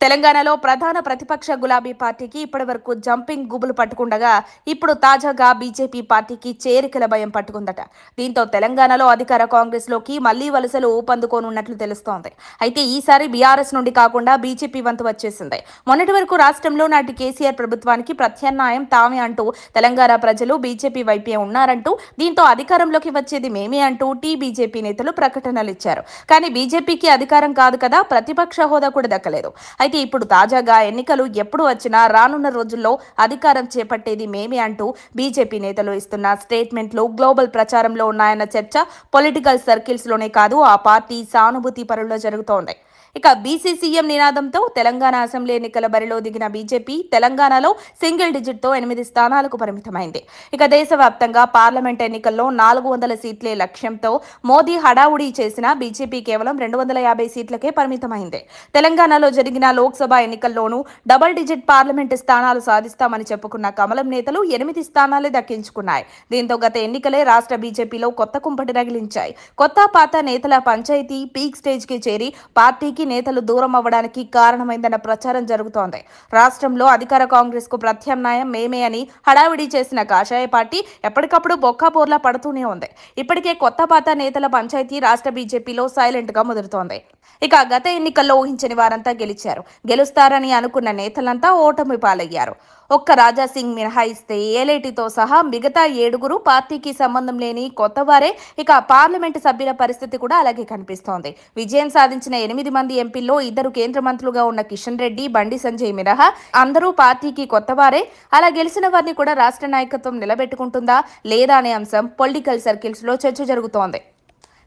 తెలంగాణలో ప్రధాన ప్రతిపక్ష గులాబీ పార్టీకి ఇప్పటివరకు జంపింగ్ గుబులు పట్టుకుండగా ఇప్పుడు తాజాగా బీజేపీ పార్టీకి చేరికల భయం పట్టుకుందట. దీంతో తెలంగాణలో అధికార కాంగ్రెస్ లోకి మళ్లీ వలసలు ఊపందుకోనున్నట్లు తెలుస్తోంది. అయితే ఈసారి బీఆర్ఎస్ నుండి కాకుండా బీజేపీ వంతు వచ్చేసింది. మొన్నటి వరకు రాష్ట్రంలో నాటి కేసీఆర్ ప్రభుత్వానికి ప్రత్యామ్నాయం తామే అంటూ తెలంగాణ ప్రజలు బీజేపీ వైపే ఉన్నారంటూ, దీంతో అధికారంలోకి వచ్చేది మేమే అంటూ బీజేపీ నేతలు ప్రకటనలు ఇచ్చారు. కానీ బీజేపీకి అధికారం కాదు కదా, ప్రతిపక్ష హోదా కూడా దక్కలేదు. అయితే ఇప్పుడు తాజాగా ఎన్నికలు ఎప్పుడు వచ్చినా రానున్న రోజుల్లో అధికారం చేపట్టేది మేమే అంటూ బీజేపీ నేతలు ఇస్తున్న స్టేట్మెంట్లు గ్లోబల్ ప్రచారంలో ఉన్నాయన్న చర్చ పొలిటికల్ సర్కిల్స్ లోనే కాదు, ఆ పార్టీ సానుభూతి పరుల్లో జరుగుతోంది. ఇక బీసీ సీఎం నినాదంతో తెలంగాణ అసెంబ్లీ ఎన్నికల బరిలో దిగిన బీజేపీ తెలంగాణలో సింగిల్ డిజిట్ తో 8 స్థానాలకు పరిమితమైంది. ఇక దేశవ్యాప్తంగా పార్లమెంట్ ఎన్నికల్లో 400 సీట్లే లక్ష్యంతో మోదీ హడావుడి చేసిన బీజేపీ కేవలం 250 సీట్లకే పరిమితమైంది. తెలంగాణలో జరిగిన లోక్సభ ఎన్నికల్లోనూ డబుల్ డిజిట్ పార్లమెంట్ స్థానాలు సాధిస్తామని చెప్పుకున్న కమలం నేతలు 8 స్థానాలే దక్కించుకున్నాయి. దీంతో గత ఎన్నికలే రాష్ట్ర బీజేపీలో కొత్త కుంపటి రగిలించాయి. కొత్త పాత నేతల పంచాయతీ పీక్ స్టేజ్ కి చేరి పార్టీకి నేతలు దూరం అవ్వడానికి కారణమైందన్న ప్రచారం జరుగుతోంది. రాష్ట్రంలో అధికార కాంగ్రెస్ కు ప్రత్యామ్నాయం మేమే అని హడావిడి చేసిన కాషాయ పార్టీ ఎప్పటికప్పుడు బొక్కాపోర్లా పడుతూనే ఉంది. ఇప్పటికే కొత్త పాత నేతల పంచాయతీ రాష్ట్ర బీజేపీలో సైలెంట్ గా ముదురుతోంది. ఇక గత ఎన్నికల్లో ఊహించని వారంతా గెలుస్తారని అనుకున్న నేతలంతా ఓటమి పాలయ్యారు. ఒక్క రాజాసింగ్ మినహాయిస్తే ఏలేటితో సహా మిగతా 7 పార్టీకి సంబంధం లేని కొత్తవారే. ఇక పార్లమెంటు సభ్యుల పరిస్థితి కూడా అలాగే కనిపిస్తోంది. విజయం సాధించిన 8 మంది ఎంపీల్లో 2 కేంద్ర మంత్రులుగా ఉన్న కిషన్ రెడ్డి, బండి సంజయ్ మినహా అందరూ పార్టీకి కొత్తవారే. అలా గెలిచిన వారిని కూడా రాష్ట్ర నాయకత్వం నిలబెట్టుకుంటుందా లేదా అనే అంశం పొలిటికల్ సర్కిల్స్ లో చర్చ జరుగుతోంది.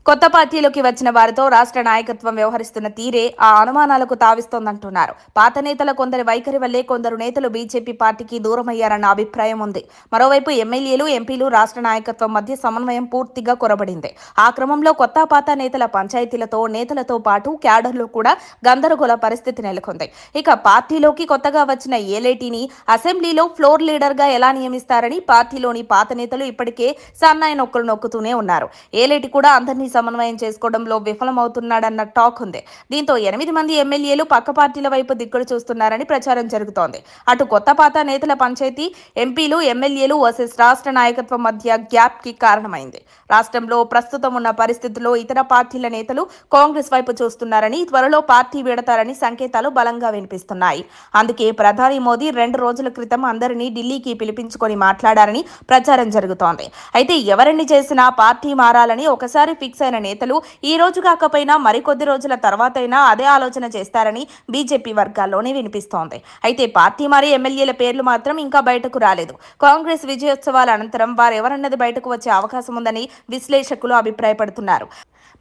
కొత్త పార్టీలోకి వచ్చిన వారితో రాష్ట్ర నాయకత్వం వ్యవహరిస్తున్న తీరే ఆ అనుమానాలకు తావిస్తోందంటున్నారు. పాత నేతల కొందరి వైఖరి వల్లే కొందరు నేతలు బీజేపీ పార్టీకి దూరమయ్యారన్న అభిప్రాయం ఉంది. మరోవైపు ఎమ్మెల్యేలు, ఎంపీలు, రాష్ట్ర నాయకత్వం మధ్య సమన్వయం పూర్తిగా కొరబడింది. ఆ క్రమంలో కొత్త పాత నేతల పంచాయతీలతో నేతలతో పాటు క్యాడర్లో కూడా గందరగోళ పరిస్థితి నెలకొంది. ఇక పార్టీలోకి కొత్తగా వచ్చిన ఏలేటిని అసెంబ్లీలో ఫ్లోర్ లీడర్ గా ఎలా నియమిస్తారని పార్టీలోని పాత నేతలు ఇప్పటికే సన్నాయి నొక్కులు నొక్కుతూనే ఉన్నారు. ఏలేటి కూడా అందరినీ సమన్వయం చేసుకోవడంలో విఫలమవుతున్నాడన్న టాక్ ఉంది. దీంతో 8 మంది ఎమ్మెల్యేలు పక్క పార్టీల వైపు దిక్కులు చూస్తున్నారని ప్రచారం జరుగుతోంది. అటు కొత్త పాత నేతల పంచాయతీ ఎంపీలు, ఎమ్మెల్యేలు వర్సెస్ రాష్ట్ర నాయకత్వం మధ్య గ్యాప్ కి కారణమైంది. రాష్ట్రంలో ప్రస్తుతం ఉన్న పరిస్థితుల్లో ఇతర పార్టీల నేతలు కాంగ్రెస్ వైపు చూస్తున్నారని, త్వరలో పార్టీ వీడతారని సంకేతాలు బలంగా వినిపిస్తున్నాయి. అందుకే ప్రధాని మోదీ 2 రోజుల క్రితం అందరినీ ఢిల్లీకి పిలిపించుకొని మాట్లాడారని ప్రచారం జరుగుతోంది. అయితే ఎవరిని చేసినా పార్టీ మారాలని ఒకసారి ఫిక్స్ అయిన నేతలు ఈ రోజు కాకపోయినా మరికొద్ది రోజుల తర్వాతైనా అదే ఆలోచన చేస్తారని బీజేపీ వర్గాల్లోనే వినిపిస్తోంది. అయితే పార్టీ మారి ఎమ్మెల్యేల పేర్లు మాత్రం ఇంకా బయటకు రాలేదు. కాంగ్రెస్ విజయోత్సవాల అనంతరం వారెవరన్నది బయటకు వచ్చే అవకాశం ఉందని విశ్లేషకులు అభిప్రాయపడుతున్నారు.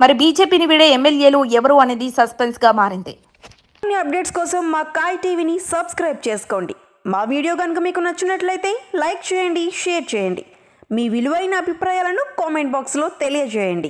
మరి బీజేపీని వీడే ఎమ్మెల్యేలు ఎవరు అనేది సస్పెన్స్ గా మారింది. అప్డేట్స్ కోసం మా కాయ్ టీవీని సబ్స్క్రైబ్ చేసుకోండి. మా వీడియో కనుక మీకు నచ్చినట్లయితే లైక్ చేయండి, షేర్ చేయండి. మీ విలువైన అభిప్రాయాలను కామెంట్ బాక్స్లో తెలియజేయండి.